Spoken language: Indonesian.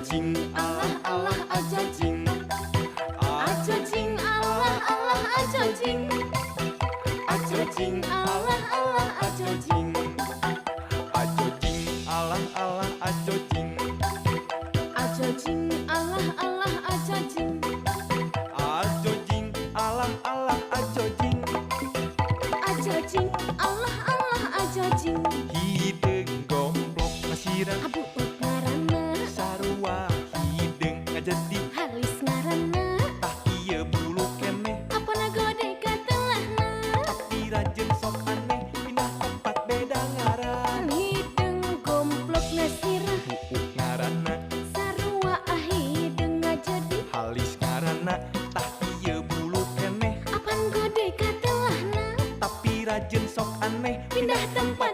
jing alah alah aja jing. Aja jing alah alah aja jing. Aja jing alah alah aja jing. Aja jing alah alah aja jing. Aja jing alah alah aja jing. Aja jing alah alah aja jing. Aja jing alah alah aja jing. Hideng gomblok ngasirah Abu ngaranna sarua hideng ngajadi. halis ngaranna Tah ieu bulu keneh apana gode katelahna. tapi rajin sok aneh pindah tempat beda ngaran. Hideng gomblok nasirah Pupuk ngaranna sarua ahideng ngajadi halis ngaranna. Tah ieu bulu keneh apan gode katelahna tapi rajin sok aneh pindah tempat